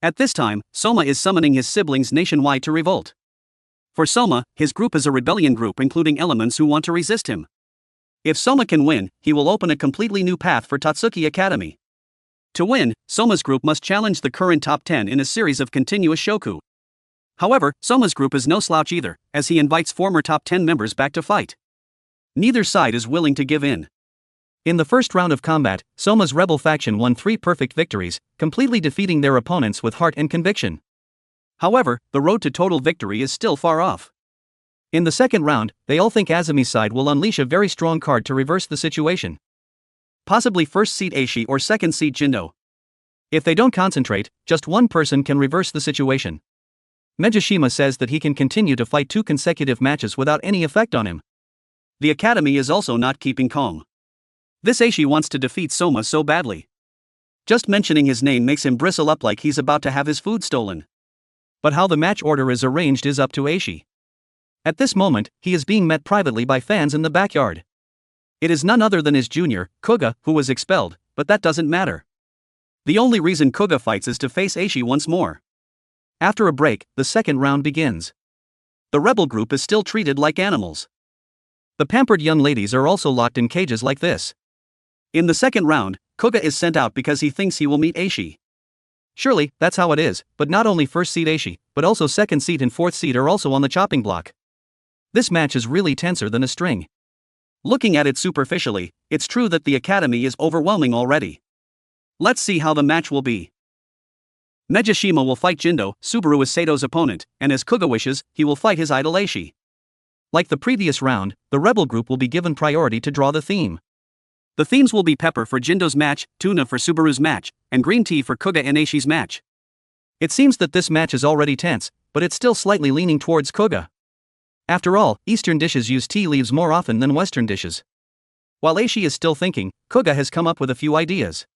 At this time, Soma is summoning his siblings nationwide to revolt. For Soma, his group is a rebellion group including elements who want to resist him. If Soma can win, he will open a completely new path for Tatsuki Academy. To win, Soma's group must challenge the current top 10 in a series of continuous shoku. However, Soma's group is no slouch either, as he invites former top 10 members back to fight. Neither side is willing to give in. In the first round of combat, Soma's rebel faction won 3 perfect victories, completely defeating their opponents with heart and conviction. However, the road to total victory is still far off. In the second round, they all think Azumi's side will unleash a very strong card to reverse the situation. Possibly first seed Aishi or second seed Jindo. If they don't concentrate, just one person can reverse the situation. Megashima says that he can continue to fight 2 consecutive matches without any effect on him. The academy is also not keeping calm. This Aishi wants to defeat Soma so badly. Just mentioning his name makes him bristle up like he's about to have his food stolen. But how the match order is arranged is up to Aishi. At this moment, he is being met privately by fans in the backyard. It is none other than his junior, Kuga, who was expelled, but that doesn't matter. The only reason Kuga fights is to face Aishi once more. After a break, the second round begins. The rebel group is still treated like animals. The pampered young ladies are also locked in cages like this. In the second round, Kuga is sent out because he thinks he will meet Aishi. Surely, that's how it is, but not only first seed Aishi, but also second seed and fourth seed are also on the chopping block. This match is really tenser than a string. Looking at it superficially, it's true that the academy is overwhelming already. Let's see how the match will be. Megashima will fight Jindo, Subaru is Sato's opponent, and as Kuga wishes, he will fight his idol Aishi. Like the previous round, the rebel group will be given priority to draw the theme. The themes will be pepper for Jindo's match, tuna for Subaru's match, and green tea for Kuga and Aishi's match. It seems that this match is already tense, but it's still slightly leaning towards Kuga. After all, Eastern dishes use tea leaves more often than Western dishes. While Aishi is still thinking, Kuga has come up with a few ideas.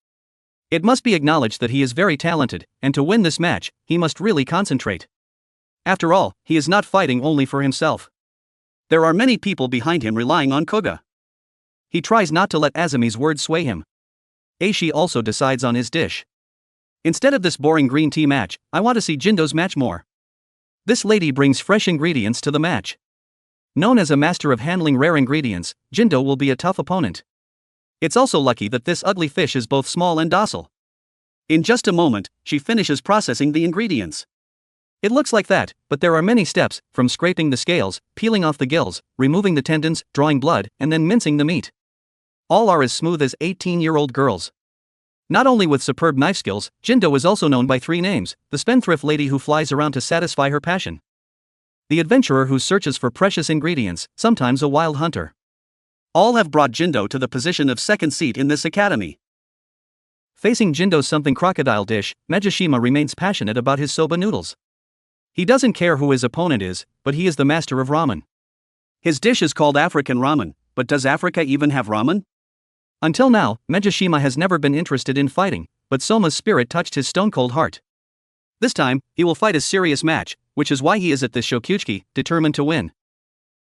It must be acknowledged that he is very talented, and to win this match, he must really concentrate. After all, he is not fighting only for himself. There are many people behind him relying on Kuga. He tries not to let Azumi's words sway him. Aishi also decides on his dish. Instead of this boring green tea match, I want to see Jindo's match more. This lady brings fresh ingredients to the match. Known as a master of handling rare ingredients, Jindo will be a tough opponent. It's also lucky that this ugly fish is both small and docile. In just a moment, she finishes processing the ingredients. It looks like that, but there are many steps, from scraping the scales, peeling off the gills, removing the tendons, drawing blood, and then mincing the meat. All are as smooth as 18-year-old girls. Not only with superb knife skills, Jindo is also known by 3 names: the spendthrift lady who flies around to satisfy her passion, the adventurer who searches for precious ingredients, sometimes a wild hunter. All have brought Jindo to the position of second seed in this academy. Facing Jindo's something crocodile dish, Megashima remains passionate about his soba noodles. He doesn't care who his opponent is, but he is the master of ramen. His dish is called African ramen, but does Africa even have ramen? Until now, Megashima has never been interested in fighting, but Soma's spirit touched his stone-cold heart. This time, he will fight a serious match, which is why he is at this Shokuchi, determined to win.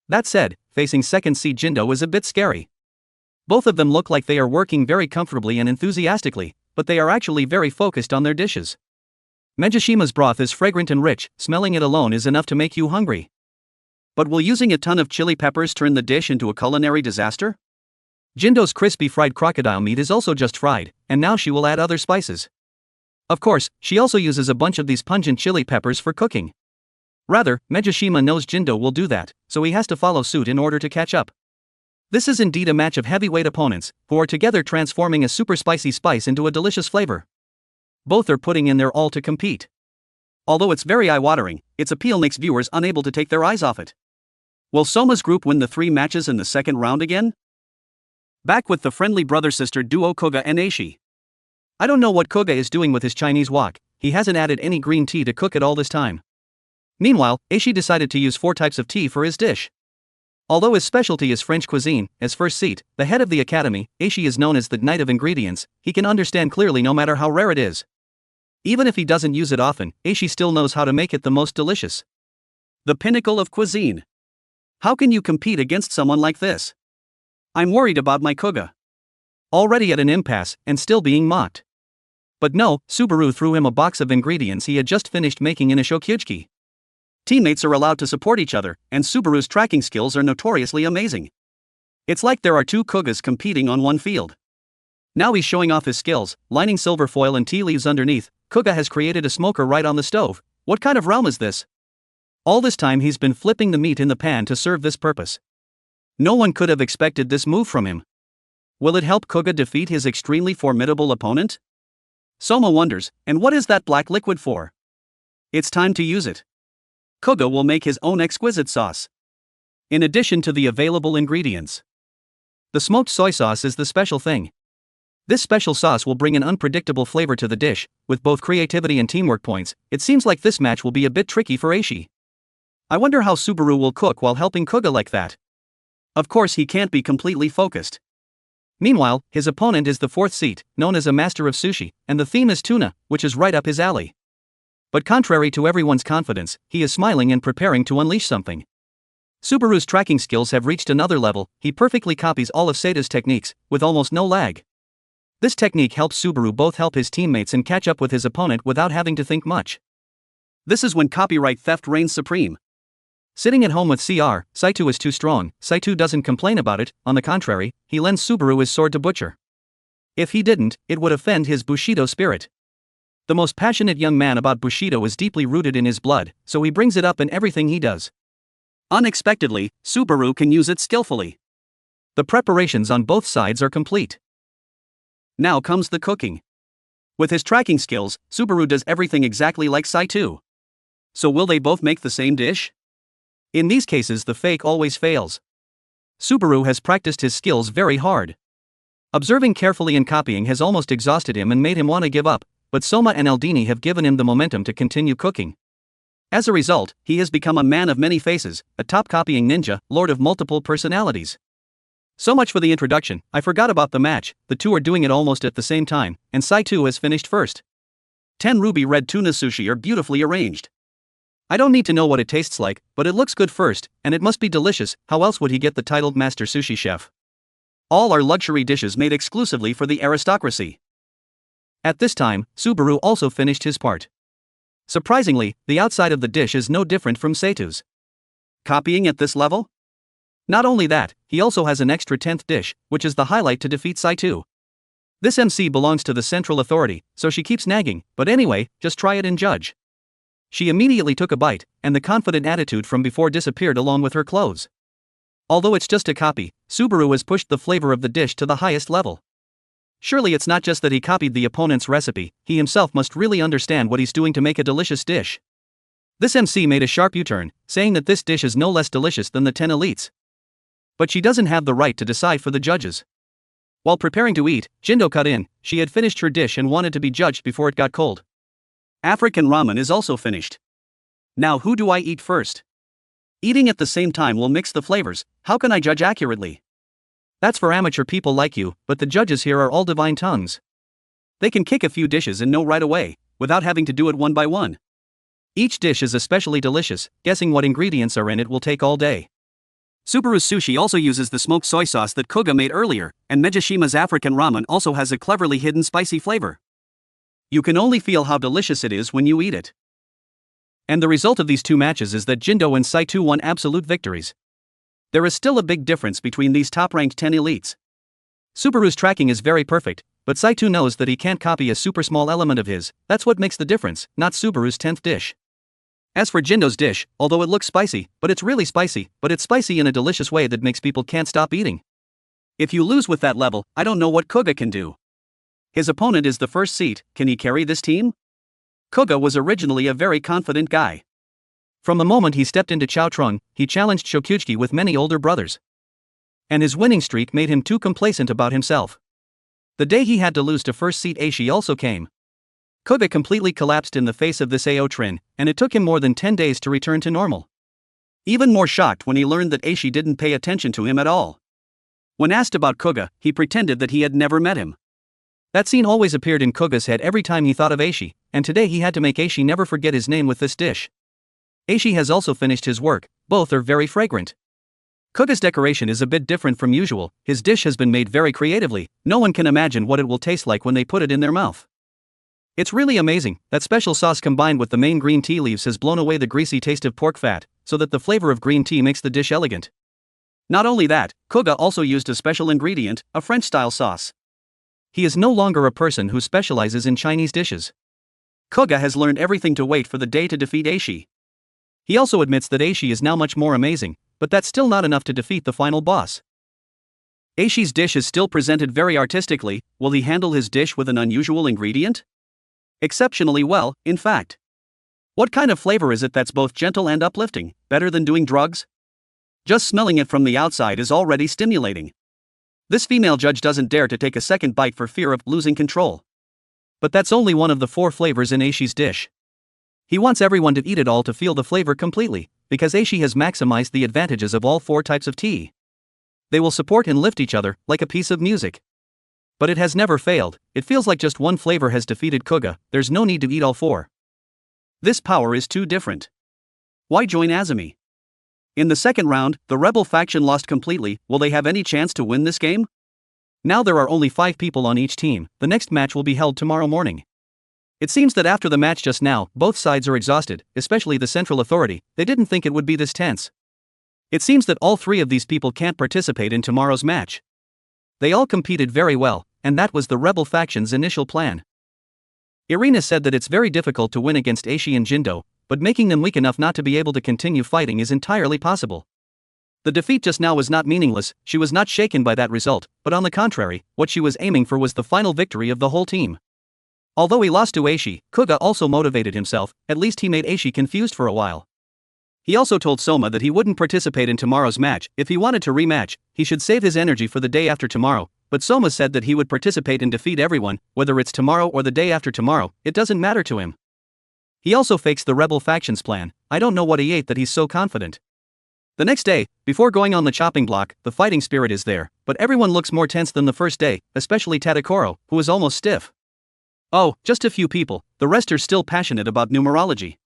That said, facing second seed Jindo is a bit scary. Both of them look like they are working very comfortably and enthusiastically, but they are actually very focused on their dishes. Megashima's broth is fragrant and rich, smelling it alone is enough to make you hungry. But will using a ton of chili peppers turn the dish into a culinary disaster? Jindo's crispy fried crocodile meat is also just fried, and now she will add other spices. Of course, she also uses a bunch of these pungent chili peppers for cooking. Rather, Megashima knows Jindo will do that, so he has to follow suit in order to catch up. This is indeed a match of heavyweight opponents, who are together transforming a super spicy spice into a delicious flavor. Both are putting in their all to compete. Although it's very eye-watering, its appeal makes viewers unable to take their eyes off it. Will Soma's group win the 3 matches in the second round again? Back with the friendly brother-sister duo Kuga and Aishi. I don't know what Kuga is doing with his Chinese wok, he hasn't added any green tea to cook it all this time. Meanwhile, Aishi decided to use 4 types of tea for his dish. Although his specialty is French cuisine, as first seat, the head of the academy, Aishi is known as the Knight of Ingredients, he can understand clearly no matter how rare it is. Even if he doesn't use it often, Aishi still knows how to make it the most delicious. The pinnacle of cuisine. How can you compete against someone like this? I'm worried about my Kuga. Already at an impasse, and still being mocked. But no, Subaru threw him a box of ingredients he had just finished making in a shokyuchi. Teammates are allowed to support each other, and Subaru's tracking skills are notoriously amazing. It's like there are two Kugas competing on one field. Now he's showing off his skills, lining silver foil and tea leaves underneath. Kuga has created a smoker right on the stove. What kind of realm is this? All this time he's been flipping the meat in the pan to serve this purpose. No one could have expected this move from him. Will it help Kuga defeat his extremely formidable opponent? Soma wonders, and what is that black liquid for? It's time to use it. Kuga will make his own exquisite sauce. In addition to the available ingredients, the smoked soy sauce is the special thing. This special sauce will bring an unpredictable flavor to the dish. With both creativity and teamwork points, it seems like this match will be a bit tricky for Aishi. I wonder how Subaru will cook while helping Kuga like that. Of course he can't be completely focused. Meanwhile, his opponent is the fourth seat, known as a master of sushi, and the theme is tuna, which is right up his alley. But contrary to everyone's confidence, he is smiling and preparing to unleash something. Subaru's tracking skills have reached another level. He perfectly copies all of Seida's techniques, with almost no lag. This technique helps Subaru both help his teammates and catch up with his opponent without having to think much. This is when copyright theft reigns supreme. Sitting at home with CR, Saito is too strong. Saito doesn't complain about it, on the contrary, he lends Subaru his sword to butcher. If he didn't, it would offend his Bushido spirit. The most passionate young man about Bushido is deeply rooted in his blood, so he brings it up in everything he does. Unexpectedly, Subaru can use it skillfully. The preparations on both sides are complete. Now comes the cooking. With his tracking skills, Subaru does everything exactly like Saito. So will they both make the same dish? In these cases the fake always fails. Subaru has practiced his skills very hard. Observing carefully and copying has almost exhausted him and made him want to give up, but Soma and Aldini have given him the momentum to continue cooking. As a result, he has become a man of many faces, a top copying ninja, lord of multiple personalities. So much for the introduction. I forgot about the match. The two are doing it almost at the same time, and Saito has finished first. 10 ruby red tuna sushi are beautifully arranged. I don't need to know what it tastes like, but it looks good first, and it must be delicious. How else would he get the titled Master Sushi Chef? All are luxury dishes made exclusively for the aristocracy. At this time, Subaru also finished his part. Surprisingly, the outside of the dish is no different from Saito's. Copying at this level? Not only that, he also has an extra 10th dish, which is the highlight to defeat Saito. This MC belongs to the central authority, so she keeps nagging, but anyway, just try it and judge. She immediately took a bite, and the confident attitude from before disappeared along with her clothes. Although it's just a copy, Subaru has pushed the flavor of the dish to the highest level. Surely it's not just that he copied the opponent's recipe, he himself must really understand what he's doing to make a delicious dish. This MC made a sharp U-turn, saying that this dish is no less delicious than the 10 elites. But she doesn't have the right to decide for the judges. While preparing to eat, Jindo cut in. She had finished her dish and wanted to be judged before it got cold. African ramen is also finished. Now who do I eat first? Eating at the same time will mix the flavors. How can I judge accurately? That's for amateur people like you, but the judges here are all divine tongues. They can kick a few dishes and know right away, without having to do it one by one. Each dish is especially delicious. Guessing what ingredients are in it will take all day. Subaru's sushi also uses the smoked soy sauce that Kuga made earlier, and Mejishima's African ramen also has a cleverly hidden spicy flavor. You can only feel how delicious it is when you eat it. And the result of these two matches is that Jindo and Saito won absolute victories. There is still a big difference between these top-ranked 10 elites. Subaru's tracking is very perfect, but Saito knows that he can't copy a super small element of his. That's what makes the difference, not Subaru's 10th dish. As for Jindo's dish, although it looks spicy, but it's really spicy, but it's spicy in a delicious way that makes people can't stop eating. If you lose with that level, I don't know what Kuga can do. His opponent is the first seat. Can he carry this team? Kuga was originally a very confident guy. From the moment he stepped into Chowtrung, he challenged Shokyuchi with many older brothers. And his winning streak made him too complacent about himself. The day he had to lose to first seat Aishi also came. Kuga completely collapsed in the face of this AO Trin, and it took him more than 10 days to return to normal. Even more shocked when he learned that Aishi didn't pay attention to him at all. When asked about Kuga, he pretended that he had never met him. That scene always appeared in Kuga's head every time he thought of Aishi, and today he had to make Aishi never forget his name with this dish. Aishi has also finished his work. Both are very fragrant. Kuga's decoration is a bit different from usual. His dish has been made very creatively. No one can imagine what it will taste like when they put it in their mouth. It's really amazing that special sauce combined with the main green tea leaves has blown away the greasy taste of pork fat, so that the flavor of green tea makes the dish elegant. Not only that, Koga also used a special ingredient, a French-style sauce. He is no longer a person who specializes in Chinese dishes. Koga has learned everything to wait for the day to defeat Aishi. He also admits that Aishi is now much more amazing, but that's still not enough to defeat the final boss. Aishi's dish is still presented very artistically. Will he handle his dish with an unusual ingredient? Exceptionally well, in fact. What kind of flavor is it that's both gentle and uplifting, better than doing drugs? Just smelling it from the outside is already stimulating. This female judge doesn't dare to take a second bite for fear of losing control. But that's only one of the 4 flavors in Aishi's dish. He wants everyone to eat it all to feel the flavor completely, because Aishi has maximized the advantages of all 4 types of tea. They will support and lift each other, like a piece of music. But it has never failed. It feels like just one flavor has defeated Koga. There's no need to eat all 4. This power is too different. Why join Azumi? In the second round, the rebel faction lost completely. Will they have any chance to win this game? Now there are only 5 people on each team. The next match will be held tomorrow morning. It seems that after the match just now, both sides are exhausted, especially the Central Authority. They didn't think it would be this tense. It seems that all 3 of these people can't participate in tomorrow's match. They all competed very well, and that was the rebel faction's initial plan. Irina said that it's very difficult to win against Aishi and Jindo, but making them weak enough not to be able to continue fighting is entirely possible. The defeat just now was not meaningless. She was not shaken by that result, but on the contrary, what she was aiming for was the final victory of the whole team. Although he lost to Aishi, Koga also motivated himself. At least he made Aishi confused for a while. He also told Soma that he wouldn't participate in tomorrow's match. If he wanted to rematch, he should save his energy for the day after tomorrow, but Soma said that he would participate and defeat everyone, whether it's tomorrow or the day after tomorrow. It doesn't matter to him. He also fakes the rebel faction's plan. I don't know what he ate that he's so confident. The next day, before going on the chopping block, the fighting spirit is there, but everyone looks more tense than the first day, especially Tadakoro, who is almost stiff. Oh, just a few people, the rest are still passionate about numerology.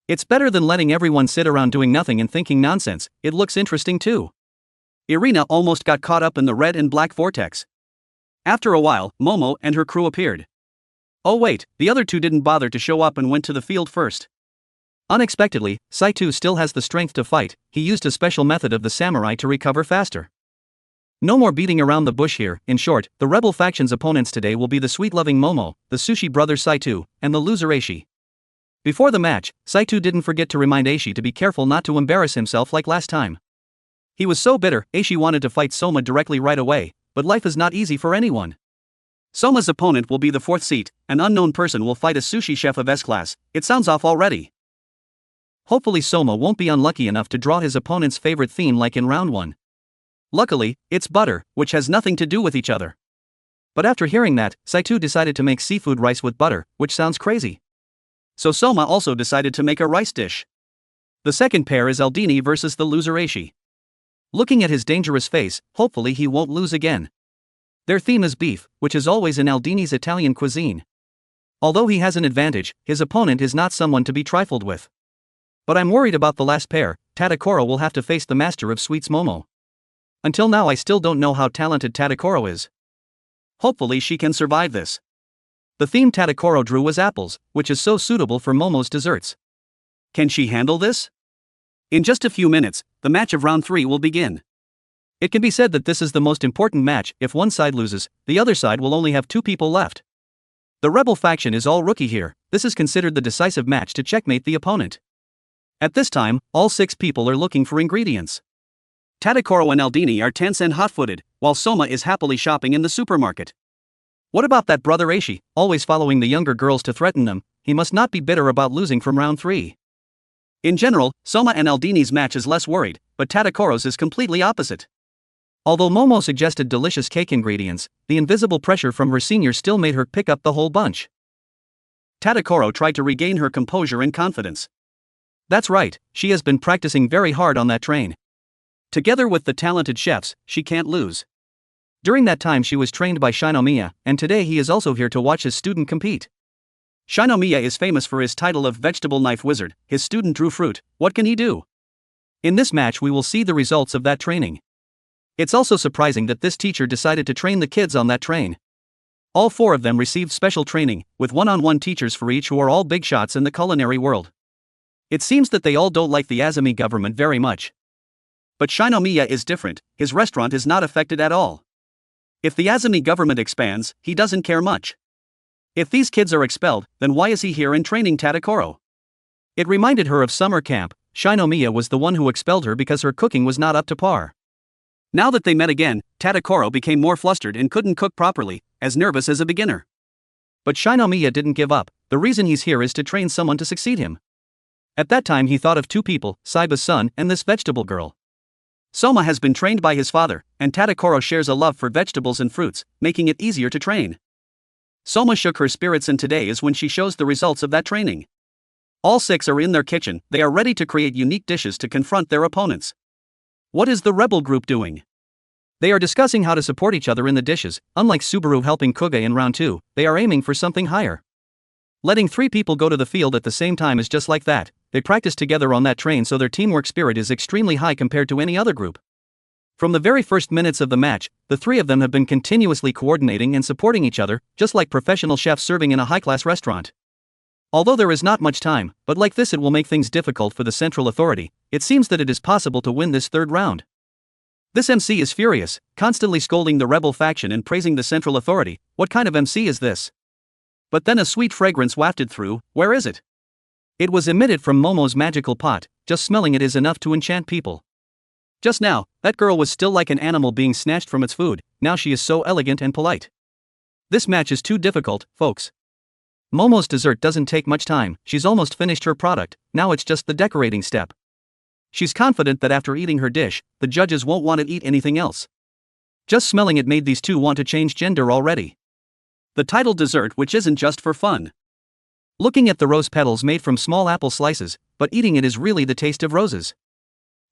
It's better than letting everyone sit around doing nothing and thinking nonsense. It looks interesting too. Irina almost got caught up in the red and black vortex. After a while, Momo and her crew appeared. Oh wait, the other 2 didn't bother to show up and went to the field first. Unexpectedly, Saito still has the strength to fight. He used a special method of the samurai to recover faster. No more beating around the bush here. In short, the rebel faction's opponents today will be the sweet-loving Momo, the sushi brother Saito, and the loser Aishi. Before the match, Saito didn't forget to remind Aishi to be careful not to embarrass himself like last time. He was so bitter. Aishi wanted to fight Soma directly right away, but life is not easy for anyone. Soma's opponent will be the 4th seat. An unknown person will fight a sushi chef of S-class. It sounds off already. Hopefully Soma won't be unlucky enough to draw his opponent's favorite theme like in round 1. Luckily, it's butter, which has nothing to do with each other. But after hearing that, Saito decided to make seafood rice with butter, which sounds crazy. So Soma also decided to make a rice dish. The second pair is Aldini versus the loser Aishi. Looking at his dangerous face, hopefully he won't lose again. Their theme is beef, which is always in Aldini's Italian cuisine. Although he has an advantage, his opponent is not someone to be trifled with. But I'm worried about the last pair. Tadakoro will have to face the master of sweets Momo. Until now I still don't know how talented Tadakoro is. Hopefully she can survive this. The theme Tadakoro drew was apples, which is so suitable for Momo's desserts. Can she handle this? In just a few minutes, the match of round 3 will begin. It can be said that this is the most important match. If one side loses, the other side will only have 2 people left. The rebel faction is all rookie here. This is considered the decisive match to checkmate the opponent. At this time, all 6 people are looking for ingredients. Tadakoro and Aldini are tense and hot-footed, while Soma is happily shopping in the supermarket. What about that brother Aishi, always following the younger girls to threaten them? He must not be bitter about losing from round 3. In general, Soma and Aldini's match is less worried, but Tadakoro's is completely opposite. Although Momo suggested delicious cake ingredients, the invisible pressure from her senior still made her pick up the whole bunch. Tadakoro tried to regain her composure and confidence. That's right, she has been practicing very hard on that train. Together with the talented chefs, she can't lose. During that time she was trained by Shinomiya, and today he is also here to watch his student compete. Shinomiya is famous for his title of vegetable knife wizard. His student drew fruit. What can he do? In this match we will see the results of that training. It's also surprising that this teacher decided to train the kids on that train. All four of them received special training, with one-on-one teachers for each who are all big shots in the culinary world. It seems that they all don't like the Azami government very much. But Shinomiya is different, his restaurant is not affected at all. If the Azami government expands, he doesn't care much. If these kids are expelled, then why is he here and training Tadakoro? It reminded her of summer camp. Shinomiya was the one who expelled her because her cooking was not up to par. Now that they met again, Tadakoro became more flustered and couldn't cook properly, as nervous as a beginner. But Shinomiya didn't give up. The reason he's here is to train someone to succeed him. At that time he thought of two people, Saiba's son and this vegetable girl. Soma has been trained by his father, and Tadakoro shares a love for vegetables and fruits, making it easier to train. Soma shook her spirits, and today is when she shows the results of that training. All six are in their kitchen, they are ready to create unique dishes to confront their opponents. What is the rebel group doing? They are discussing how to support each other in the dishes. Unlike Subaru helping Kuge in round 2, they are aiming for something higher. Letting 3 people go to the field at the same time is just like that. They practice together on that train, so their teamwork spirit is extremely high compared to any other group. From the very first minutes of the match, the 3 of them have been continuously coordinating and supporting each other, just like professional chefs serving in a high-class restaurant. Although there is not much time, but like this it will make things difficult for the Central Authority. It seems that it is possible to win this third round. This MC is furious, constantly scolding the rebel faction and praising the Central Authority. What kind of MC is this? But then a sweet fragrance wafted through. Where is it? It was emitted from Momo's magical pot. Just smelling it is enough to enchant people. Just now, that girl was still like an animal being snatched from its food. Now she is so elegant and polite. This match is too difficult, folks. Momo's dessert doesn't take much time. She's almost finished her product. Now it's just the decorating step. She's confident that after eating her dish, the judges won't want to eat anything else. Just smelling it made these two want to change gender already. The title dessert, which isn't just for fun. Looking at the rose petals made from small apple slices, but eating it is really the taste of roses.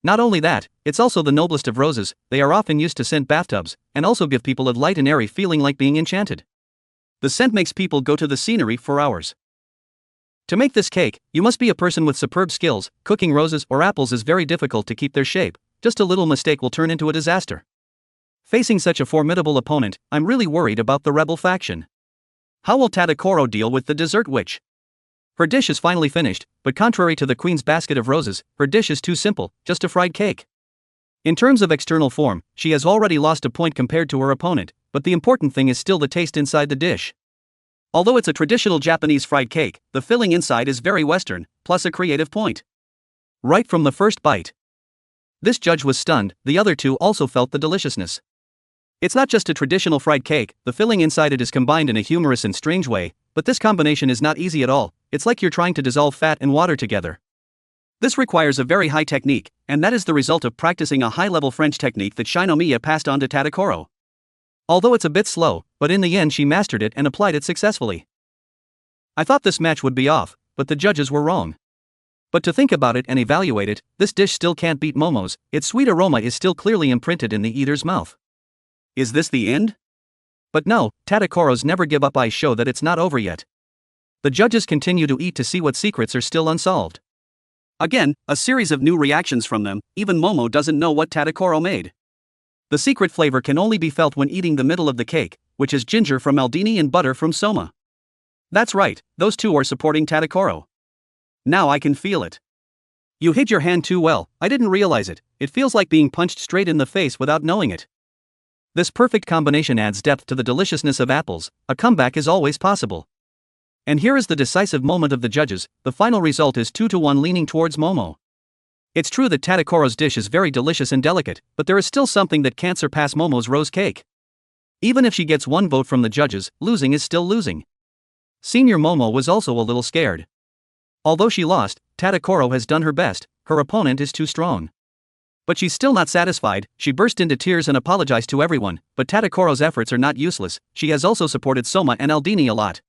Not only that, it's also the noblest of roses. They are often used to scent bathtubs, and also give people a light and airy feeling like being enchanted. The scent makes people go to the scenery for hours. To make this cake, you must be a person with superb skills. Cooking roses or apples is very difficult to keep their shape. Just a little mistake will turn into a disaster. Facing such a formidable opponent, I'm really worried about the rebel faction. How will Tadakoro deal with the dessert witch? Her dish is finally finished, but contrary to the queen's basket of roses, her dish is too simple, just a fried cake. In terms of external form, she has already lost a point compared to her opponent, but the important thing is still the taste inside the dish. Although it's a traditional Japanese fried cake, the filling inside is very Western, plus a creative point. Right from the first bite. This judge was stunned. The other two also felt the deliciousness. It's not just a traditional fried cake, the filling inside it is combined in a humorous and strange way, but this combination is not easy at all. It's like you're trying to dissolve fat and water together. This requires a very high technique, and that is the result of practicing a high-level French technique that Shinomiya passed on to Tadakoro. Although it's a bit slow, but in the end she mastered it and applied it successfully. I thought this match would be off, but the judges were wrong. But to think about it and evaluate it, this dish still can't beat Momo's. Its sweet aroma is still clearly imprinted in the eater's mouth. Is this the end? But no, Tadakoro's never give up eyes show that it's not over yet. The judges continue to eat to see what secrets are still unsolved. Again, a series of new reactions from them. Even Momo doesn't know what Tadakoro made. The secret flavor can only be felt when eating the middle of the cake, which is ginger from Aldini and butter from Soma. That's right, those two are supporting Tadakoro. Now I can feel it. You hid your hand too well. I didn't realize it. It feels like being punched straight in the face without knowing it. This perfect combination adds depth to the deliciousness of apples. A comeback is always possible. And here is the decisive moment of the judges. The final result is 2-1 leaning towards Momo. It's true that Tadakoro's dish is very delicious and delicate, but there is still something that can't surpass Momo's rose cake. Even if she gets one vote from the judges, losing is still losing. Senior Momo was also a little scared. Although she lost, Tadakoro has done her best. Her opponent is too strong. But she's still not satisfied. She burst into tears and apologized to everyone, but Tadakoro's efforts are not useless. She has also supported Soma and Aldini a lot.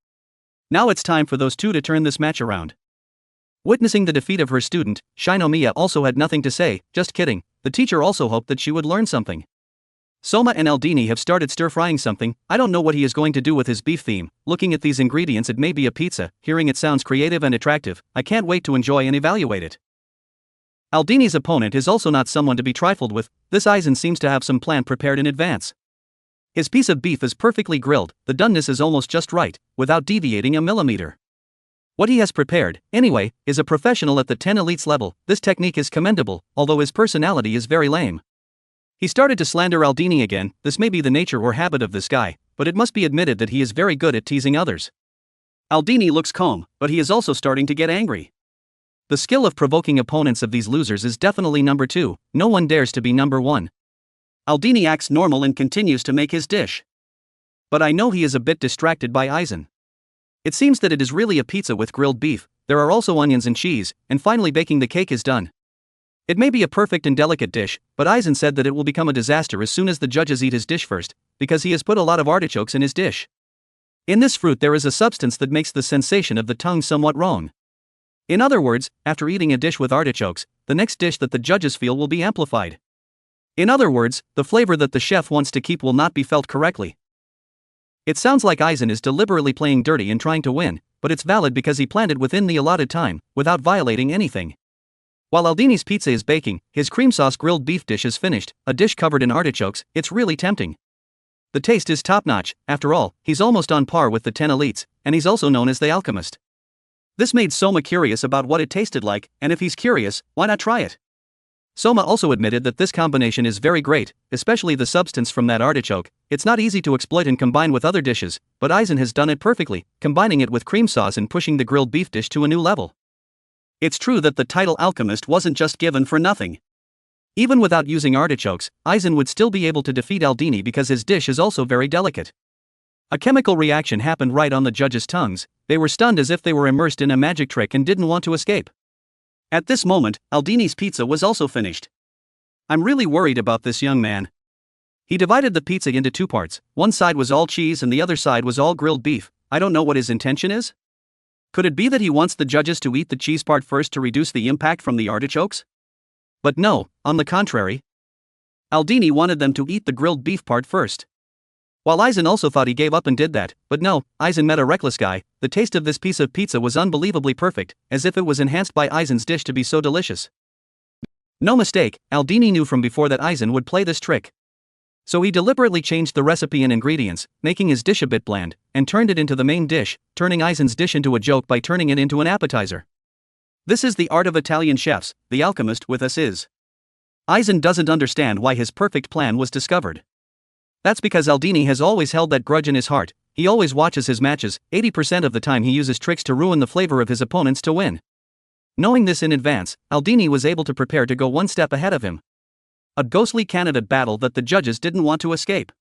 Now it's time for those two to turn this match around. Witnessing the defeat of her student, Shinomiya also had nothing to say. Just kidding. The teacher also hoped that she would learn something. Soma and Aldini have started stir-frying something. I don't know what he is going to do with his beef theme. Looking at these ingredients, it may be a pizza. Hearing it sounds creative and attractive. I can't wait to enjoy and evaluate it. Aldini's opponent is also not someone to be trifled with. This Aizen seems to have some plan prepared in advance. His piece of beef is perfectly grilled, the doneness is almost just right, without deviating a millimeter. What he has prepared, anyway, is a professional at the 10 elites level. This technique is commendable, although his personality is very lame. He started to slander Aldini again. This may be the nature or habit of this guy, but it must be admitted that he is very good at teasing others. Aldini looks calm, but he is also starting to get angry. The skill of provoking opponents of these losers is definitely number 2, no one dares to be number 1. Aldini acts normal and continues to make his dish. But I know he is a bit distracted by Eisen. It seems that it is really a pizza with grilled beef, there are also onions and cheese, and finally baking the cake is done. It may be a perfect and delicate dish, but Eisen said that it will become a disaster as soon as the judges eat his dish first, because he has put a lot of artichokes in his dish. In this fruit there is a substance that makes the sensation of the tongue somewhat wrong. In other words, after eating a dish with artichokes, the next dish that the judges feel will be amplified. In other words, the flavor that the chef wants to keep will not be felt correctly. It sounds like Eisen is deliberately playing dirty and trying to win, but it's valid because he planned it within the allotted time, without violating anything. While Aldini's pizza is baking, his cream sauce grilled beef dish is finished, a dish covered in artichokes. It's really tempting. The taste is top-notch. After all, he's almost on par with the 10 elites, and he's also known as the alchemist. This made Soma curious about what it tasted like, and if he's curious, why not try it? Soma also admitted that this combination is very great, especially the substance from that artichoke. It's not easy to exploit and combine with other dishes, but Eisen has done it perfectly, combining it with cream sauce and pushing the grilled beef dish to a new level. It's true that the title alchemist wasn't just given for nothing. Even without using artichokes, Eisen would still be able to defeat Aldini because his dish is also very delicate. A chemical reaction happened right on the judges' tongues. They were stunned as if they were immersed in a magic trick and didn't want to escape. At this moment, Aldini's pizza was also finished. I'm really worried about this young man. He divided the pizza into 2 parts, one side was all cheese and the other side was all grilled beef. I don't know what his intention is. Could it be that he wants the judges to eat the cheese part first to reduce the impact from the artichokes? But no, on the contrary. Aldini wanted them to eat the grilled beef part first. While Eisen also thought he gave up and did that, but no, Eisen met a reckless guy. The taste of this piece of pizza was unbelievably perfect, as if it was enhanced by Eisen's dish to be so delicious. No mistake, Aldini knew from before that Eisen would play this trick. So he deliberately changed the recipe and ingredients, making his dish a bit bland, and turned it into the main dish, turning Eisen's dish into a joke by turning it into an appetizer. This is the art of Italian chefs. The alchemist with us is. Eisen doesn't understand why his perfect plan was discovered. That's because Aldini has always held that grudge in his heart. He always watches his matches. 80% of the time he uses tricks to ruin the flavor of his opponents to win. Knowing this in advance, Aldini was able to prepare to go one step ahead of him. A ghostly candidate battle that the judges didn't want to escape.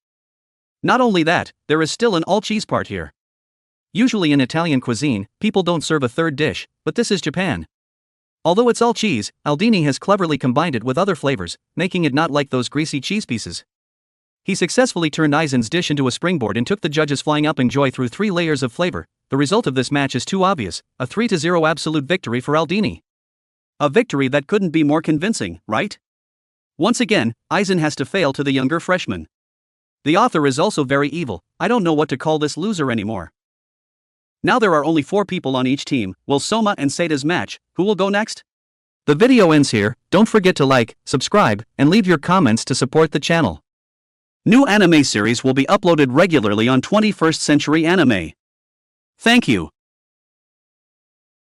Not only that, there is still an all-cheese part here. Usually in Italian cuisine, people don't serve a third dish, but this is Japan. Although it's all cheese, Aldini has cleverly combined it with other flavors, making it not like those greasy cheese pieces. He successfully turned Eisen's dish into a springboard and took the judges flying up in joy through 3 layers of flavor. The result of this match is too obvious, a 3-0 absolute victory for Aldini. A victory that couldn't be more convincing, right? Once again, Eisen has to fail to the younger freshman. The author is also very evil. I don't know what to call this loser anymore. Now there are only 4 people on each team. Will Soma and Seida's match? Who will go next? The video ends here. Don't forget to like, subscribe, and leave your comments to support the channel. New anime series will be uploaded regularly on 21st Century Anime. Thank you.